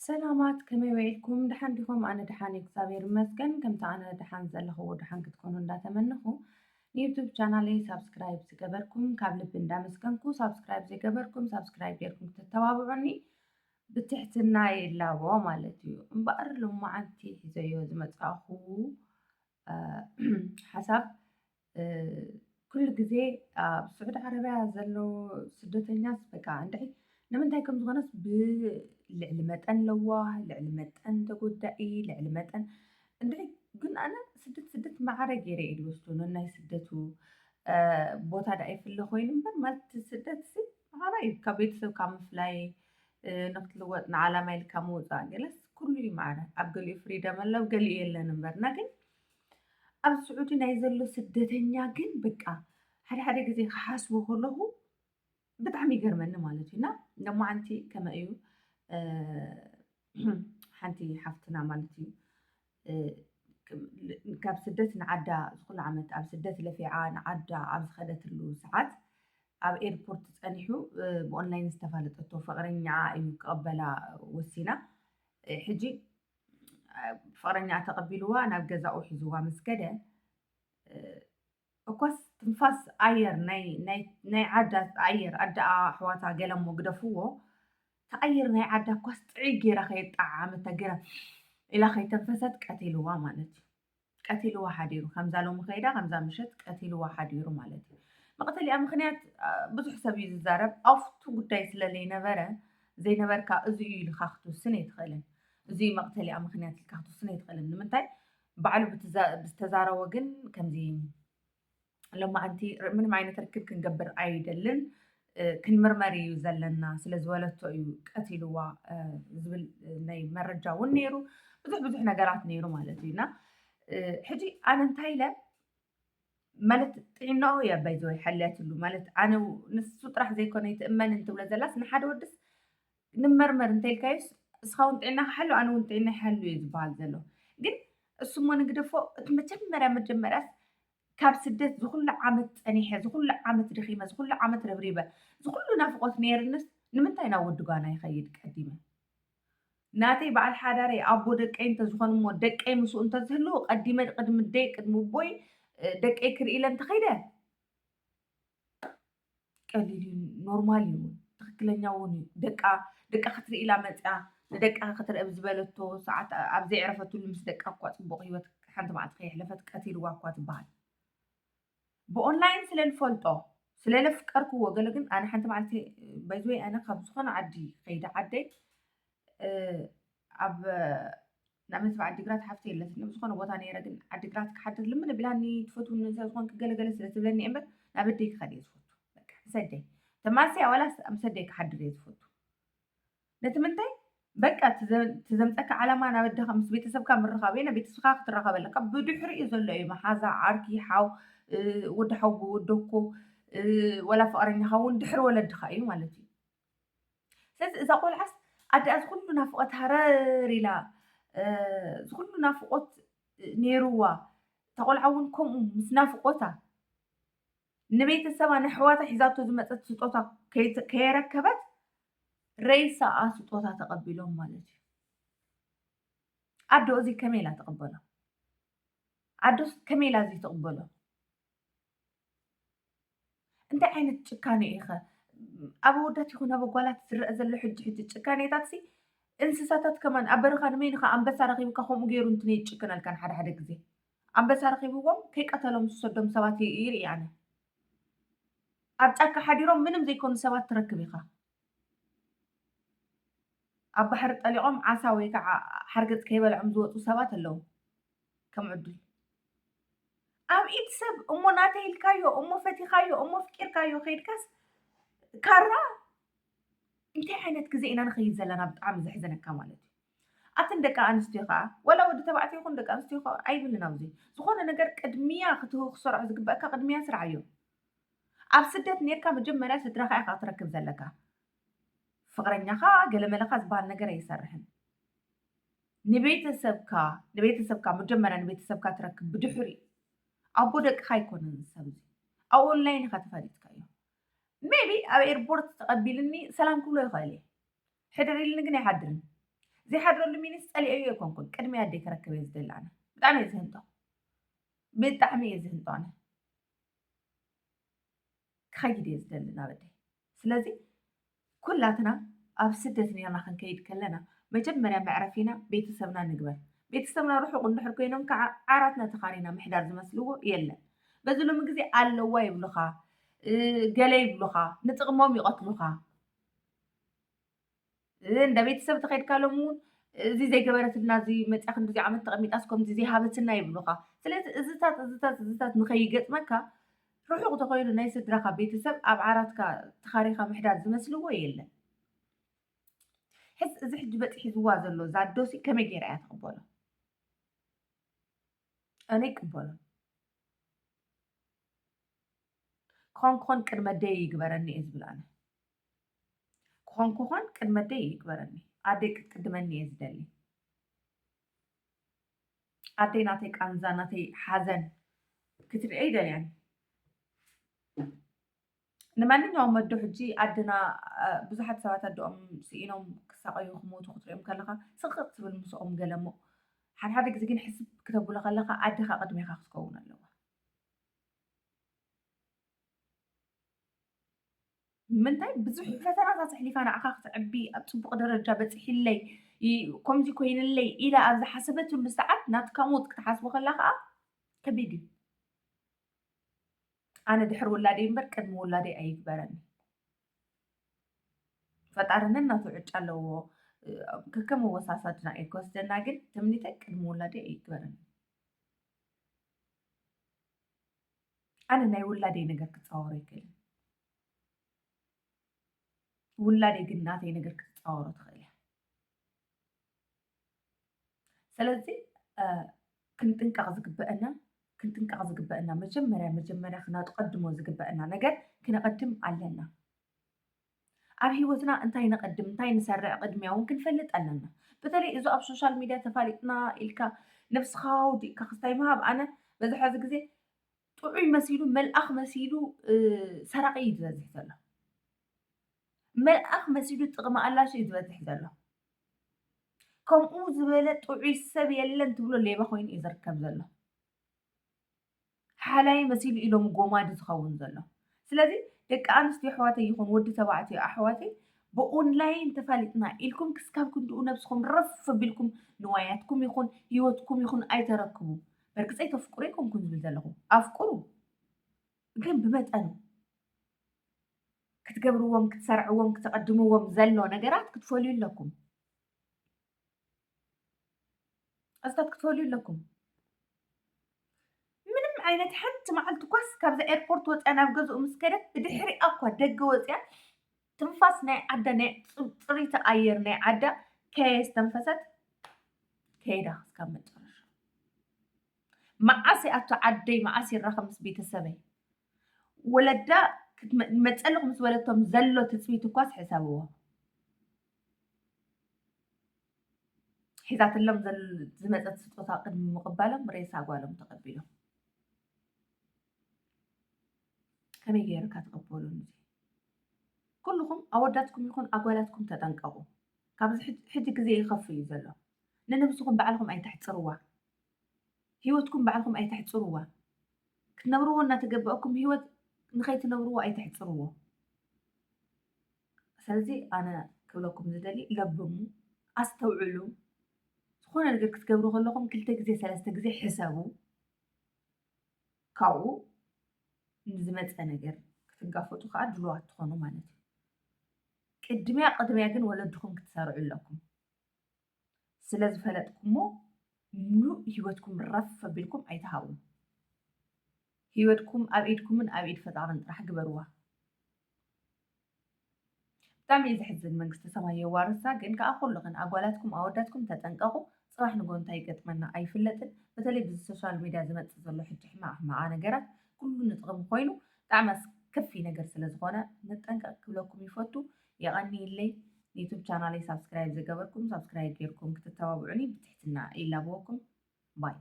سلامات كمي ويلكم دحان ديكم أنا دحان إكسابير مسكن كم أنا دحان زلخو دحان كتكونوا دا تمنخو يوتيوب شانالي سبسكرايب زيقبركم كابل بندا مسكنكو سبسكرايب زيقبركم سبسكرايب يركم تتوابعني بتحتنا إلا مالتيو مبقر لو ما عندي زيو زمت أخو حسب كل جزء بسعود عربية زلوا سدوتين ناس بقى عندي نمنتهي كم زغنس لعلمت أن لواه لعلمت أن تقول دقي لعلمت أن عندي قلنا أنا سدت معرق يريد وستون إنه سدتوا بوتا دقي في اللي خوين ما تسدت سد عربي كبيت سو كام فلاي نقتلوت على ميل كموزة جلس كل معنا أبقى فريدة ملا وقال لي إلا نمبر نقل ኣብ ስዑዲ ናይ ዘሎ ስደተኛ ግን በቃ ሓደ ግዜ ክሓስቦ ከለኹ ብጣዕሚ ይገርመኒ ማለት እዩ እና ሎማዓንቲ ከመ እዩ ሓንቲ ሓፍትና ማለት እዩ ካብ ስደት ንዓዳ ዝኩሉ ዓመት ኣብ ስደት ለፊዓ ንዓዳ ኣብ ዝኸደትሉ ሰዓት ኣብ ኤርፖርት ፀኒሑ ብኦንላይን ዝተፋለጠቶ ፍቅረኛዓ እዩ ክቕበላ ወሲና ሕጂ ፍቅረኛዓ ተቐቢልዋ ናብ ገዛኡ ሒዝዋ ምስ ከደ እኳስ ትንፋስ ኣየር ናይ ዓዳ ኣየር ኣዳኣ ኣሕዋታ ገለ እሞ ግደፍዎ ተኣየር ናይ ዓዳ እኳስ ጥዕይ ጌራ ከየጣዓመታ ገይራ ኢላ ከይተንፈሰት ቀቲልዋ ማለት እዩ ቀቲልዋ ሓዲሩ ከምዛ ሎሚ ከይዳ ከምዛ ምሸት ቀቲልዋ ሓዲሩ ማለት እዩ መቕተሊኣ ምክንያት ብዙሕ ሰብ እዩ ዝዛረብ ኣብቱ ጉዳይ ስለዘይነበረ ዘይነበርካ እዚ እዩ ኢልካ ክትውስን ኣይትኽእልን እዚ መቕተሊኣ ምክንያት ኢልካ ክትውስን ኣይትኽእልን ንምንታይ ባዕሉ ብዝተዛረቦ ግን ከምዚ ሎማዓንቲ ምንም ዓይነት ርክብ ክንገብር ኣይደልን ክንምርመር እዩ ዘለና ስለ ዝበለቶ እዩ ቀቲልዋ ዝብል ናይ መረጃ እውን ነይሩ ብዙሕ ነገራት ነይሩ ማለት እዩ እና ሕጂ ኣነ እንታይ ኢለ ማለት ጥዕናኡ እያ ባይዘወይ ሓልያትሉ ማለት ኣነ ንሱ ጥራሕ ዘይኮነ ይትእመን እንትብለ ዘላስ ንሓደ ወድስ ንመርመር እንተይልካዮስ እስኻ እውን ጥዕና ክሓሉ ኣነ እውን ጥዕና ይሓሉ እዩ ዝበሃል ዘሎ ግን እሱ እሞ ንግደፎ እቲ መጀመርያስ ካብ ስደት ዝኩሉ ዓመት ፀኒሐ ዝኩሉ ዓመት ደኺመ ዝኩሉ ዓመት ረብሪበ ዝኩሉ ናፍቆት ነይርንስ ንምንታይ ናብ ወዲ ጓና ይኸይድ ቀዲመ ናተይ በዓል ሓዳረይ ኣቦ ደቀይ እንተዝኾኑ እሞ ደቀይ ምስኡ እንተዝህልው ቀዲመ ቅድሚ ደይ ቅድሚ ቦይ ደቀይ ክርኢ ኢለ እንተኸይደ ቀሊል እዩ ኖርማል እዩ ትክክለኛ እውን እዩ ደቃ ክትርኢ ኢላ መፅያ ንደቃ ክትርኢ ብዝበለቶ ሰዓት ኣብ ዘይዕረፈትሉ ምስ ደቃ እኳ ፅቡቅ ሂወት ሓንቲ መዓልቲ ከየሕለፈት ቀቲልዋ እኳ ትበሃል ብኦንላይን ስለልፈልጦ ስለለፍቀርክዎ ገለ ግን ኣነ ሓንቲ መዓልቲ ባይዘወይ ኣነ ካብ ዝኾነ ዓዲ ከይደ ዓደይ ኣብ ንኣብነት ብዓዲግራት ሓፍቲ የለትኒ ብዝኾነ ቦታ ነይረ ግን ዓዲግራት ክሓድር ልምን ብላኒ ትፈትውኒ ሰብ ዝኾንክ ገለገለ ስለ ትብለኒ እምበር ናብ ኣደይ ክኸድ እየ ዝፈቱ ሰደይ ተማስያ ዋላስ ምስ ኣደይ ክሓድር እየ ዝፈቱ ነቲ ምንታይ በቃ ትዘምፀካ ዓላማ ናብ ኣደኻ ምስ ቤተሰብካ ምርኻብ እየ ቤተሰብካ ክትራኸብ ኣለካ ብድሕሪ እዩ ዘሎ እዩ መሓዛ ዓርኪ ሓው ወዲ ሓው ወደኮ ወላ ፍቅረኛኻ እውን ድሕሪ ወለድኻ እዩ ማለት እዩ ስለዚ እዛ ቆልዓስ ኣደኣ ዝኩሉ ናፍቆት ሃረር ኢላ ዝኩሉ ናፍቆት ነይሩዋ ተቆልዓ እውን ከምኡ ምስ ናፍቆታ ንቤተሰባ ንኣሕዋታ ሒዛቶ ዝመፀት ስጦታ ከየረከበት ረይሳኣ ስጦታ ተቐቢሎም ማለት እዩ ኣዶ እዚ ከመይ ኢላ ተቐበሎ ኣዶስ ከመይ ኢላ እዚ ተቕበሎ እንታይ ዓይነት ጭካኔ ኢኸ ኣብ ኣወዳት ይኹን ኣብ ኣጓላት ዝረአ ዘሎ ሕጂ ጭካኔታት ሲ እንስሳታት ከማን ኣብ በረኻ ንመይንኻ ኣንበሳ ረኺብካ ከምኡ ገይሩ እንትን ይጭክነልካን ሓደ ግዜ ኣንበሳ ረኺብዎም ከይቀተሎም ዝሰዶም ሰባት ይርኢ ኣነ ኣብ ጫካ ሓዲሮም ምንም ዘይኮኑ ሰባት ትረክብ ኢኻ ኣብ ባሕሪ ጠሊቖም ዓሳ ወይ ከዓ ሓርገፅ ከይበልዖም ዝወፁ ሰባት ኣለዉ ከም ዕዱል ኣብ ኢድ ሰብ እሞ ናተይልካዮ እሞ ፈቲኻዮ እሞ ፍቂርካዮ ከይድካስ ካራ እንታይ ዓይነት ግዜ ኢና ንኸይድ ዘለና ብጣዕሚ ዘሕዘነካ ማለት እዩ ኣተን ደቂ ኣንስትዮ ከዓ ወላ ወዲ ተባዕትዮ ይኹን ደቂ ኣንስትዮ ኣይብልን ኣብዚ ዝኾነ ነገር ቅድሚያ ክትሰርዖ ዝግበአካ ቅድሚያ ስራሕ እዩ ኣብ ስደት ነርካ መጀመርያ ስድራኻ ኢኻ ክትረክብ ዘለካ ፍቅረኛኻ ገለመለካ ዝበሃል ነገር ኣይሰርሕን ንቤተሰብካ መጀመርያ ንቤተሰብካ ትረክብ ብድሕሪ ኣቦ ደቅኻ ኣይኮነን ሰብ እዚ ኣብ ኦንላይን ኢኻ ተፋሊጥካዮ ሜቢ ኣብ ኤርፖርት ተቐቢልኒ ሰላም ክብሎ ይኽእል እየ ሕድር ኢልኒ ግን ኣይሓድርን ዘይሓድረሉ ሚኒስ ፀሊኦ ይኮንኩን ቅድሚያ ኣደይ ክረክብ እየ ዝደሊ ኣነ ብጣዕሚ እየ ዝህንጦ ብጣዕሚ እየ ዝህንጦ ኣነ ክኸይድ እየ ዝደሊ ናብ ኣደይ ስለዚ ኩላትና ኣብ ስደት ኔርና ክንከይድ ከለና መጀመርያ መዕረፊና ቤተሰብና ንግበር ቤተሰብና ርሑቕ እንድሕር ኮይኖም ከዓ ዓራትና ተኻሪና ምሕዳር ዝመስልዎ የለን በዚ ሎሚ ግዜ ኣለዋ ይብሉኻ ገለ ይብሉኻ ንጥቕሞም ይቐትሉኻ እንደ ቤተሰብ ተኸይድካሎም እውን እዚ ዘይገበረትና እዚ መፅያ ክንዲ ዓመት ተቐሚጣስ ከምዚ ዘይሃበትና ይብሉኻ ስለዚ እዝታት ንኸይገጥመካ ርሑቕ ተኾይኑ ናይ ስድራኻ ቤተሰብ ኣብ ዓራትካ ተኻሪኻ ምሕዳር ዝመስልዎ የለን ሕዚ እዚ ሕጂ በፂሒዝዋ ዘሎ ዛዶሲ ከመይ ገይራ እያ ትቕበሎ ኣነ ይቅበሎ ክኾን ቅድመ ደይ ይግበረኒ እየ ዝብል ኣነ ክኾን ቅድመ ደይ ይግበረኒ ኣደይ ክትቅድመኒ እየ ዝደሊ ኣደይ ናተይ ቃንዛ ናተይ ሓዘን ክትሪአ ይደልያን ንማንኛውም ወዲ ሕጂ ኣድና ብዙሓት ሰባት ኣዶኦም ስኢኖም ክሳቀዩ ክሞቱ ክትሪኦም ከለካ ስቕቕ ትብል ምስኦም ገለ እሞ ሓድሓደ ግዜ ግን ሕስብ ክተብሎ ከለካ ኣድኻ ቅድሚኻ ክትከውን ኣለዋ ምንታይ ብዙሕ ፈተናታት ኣሕሊፋ ንዓኻ ክትዕቢ ኣብ ፅቡቕ ደረጃ በፂሒለይ ከምዚ ኮይንለይ ኢላ ኣብ ዝሓሰበትሉ ሰዓት ናትካ ሞት ክትሓስቦ ከላ ከዓ ከቢድ እዩ ኣነ ድሕሪ ውላደይ እምበር ቅድሚ ውላደይ ኣይግበረኒ ፈጣሪ ነናቱ ዕጫ ኣለዎ ከከም ወሳሳድና እየ ክወስደና ግን ትምኒተይ ቅድሚ ውላደይ ኣይግበረኒ ኣነ ናይ ውላደይ ነገር ክፃወሮ ይክእልን ውላደይ ግን ናተይ ነገር ክትፃወሮ ትኽእል እያ ስለዚ ክንጥንቀቕ ዝግበአና መጀመርያ ክነቅድሞ ዝግበአና ነገር ክነቐድም ኣለና ኣብ ሂወትና እንታይ ነቐድም እንታይ ንሰርዕ ቅድሚያ እውን ክንፈልጥ ኣለና በተለይ እዚ ኣብ ሶሻል ሚድያ ተፋሊጥና ኢልካ ነብስኻ ውዲእካ ክስታይ ምሃብ ኣነ በዚ ሕዚ ግዜ ጥዑይ መሲሉ መልኣኽ መሲሉ ሰራቂ እዩ ዝበዝሕ ዘሎ መልኣኽ መሲሉ ጥቕሚ ኣላሽ እዩ ዝበዝሕ ዘሎ ከምኡ ዝበለ ጥዑይ ሰብ የለን ትብሎ ሌባ ኮይኑ እዩ ዝርከብ ዘሎ ሓላይ መሲሉ ኢሎም ጎማዲ ዝኸውን ዘሎ ስለዚ ደቂ ኣንስትዮ ኣሕዋተይ ይኹን ወዲ ተባዕትዮ ኣሕዋተይ ብኦንላይን ተፋሊጥና ኢልኩም ክስካብ ክንድኡ ነብስኩም ረፍ ኣቢልኩም ንዋያትኩም ይኹን ሂወትኩም ይኹን ኣይተረክቡ በርግፀይ ተፍቅሩ ይኮንኩም ዝብል ዘለኹ ኣፍቅሩ ግን ብመጠኑ ክትገብርዎም ክትሰርዕዎም ክትቀድምዎም ዘሎ ነገራት ክትፈልዩ ኣለኩም ኣስታት ክትፈልዩ ኣለኩም ምንም ዓይነት ሓንቲ መዓልቲ ኳስ ካብዚ ኤርፖርት ወፅያ ናብ ገዝኡ ምስ ከደት ብድሕሪኣ እኳ ደገ ወፅያ ትንፋስ ናይ ዓዳ ናይ ፅሪት ኣየር ናይ ዓዳ ከየስተንፈሰት ከይዳ ክስካብ መጨረሻ መዓስ ኣቶ ዓደይ መዓስ ይራኸብ ምስ ቤተሰበይ ወለዳ መፀለኹ ምስ ወለቶም ዘሎ ትፅቢት እኳስ ሕሳብዎ ሒዛትሎም ዝመፀት ስጦታ ቅድሚ ምቕባሎም ሬሳ ጓሎም ተቐቢሎም ከመይ ገይርካ ትቕበሉን እዚ ኩልኩም ኣወዳትኩም ይኹን ኣጓላትኩም ተጠንቀቑ ካብዚ ሕጂ ግዜ ይኸፍ እዩ ዘሎ ንነብስኩም ባዕልኩም ኣይተሕፅርዋ ሂወትኩም ባዕልኩም ኣይተሕፅርዋ ክትነብርዎ እናተገበአኩም ሂወት ንኸይትነብርዎ ኣይተሕፅርዎ ስለዚ ኣነ ክብለኩም ዝደሊ ለብሙ ኣስተውዕሉ ዝኾነ ነገር ክትገብሩ ከለኹም 2 ግዜ 3 ግዜ ሕሰቡ ካብኡ ንዝመፀ ነገር ክትጋፈጡ ከዓ ድልዋት ትኾኑ ማለት እዩ ቅድሚያ ግን ወለድኩም ክትሰርዑ ኣለኩም ስለ ዝፈለጥኩሞ ሙሉእ ሂወትኩም ረፍ ኣቢልኩም ኣይተሃቡን ሂወትኩም ኣብ ኢድኩምን ኣብ ኢድ ፈጣርን ጥራሕ ግበርዋ ብጣዕሚ እዩ ዘሕዝን መንግስቲ ሰማይ የዋርሳ ግን ከዓ ኩሉኽን ኣጓላትኩም ኣወዳትኩም ተጠንቀቑ ፅባሕ ንጎ እንታይ ይገጥመና ኣይፍለጥን በተለይ ብዚ ሶሻል ሚድያ ዝመፅእ ዘሎ ሕጂ ሕማቕ ነገራት ኩሉ ንጥቕሚ ኮይኑ ብጣዕሚ ኣስከፊ ነገር ስለ ዝኾነ ንጠንቀቕ ክብለኩም ይፈቱ የቐኒለይ ዩቱብ ቻናለይ ሳብስክራይብ ዝገበርኩም ሳብስክራይብ ጌርኩም ክትተባብዑኒ ብትሕትና ኢላብወኩም ባይ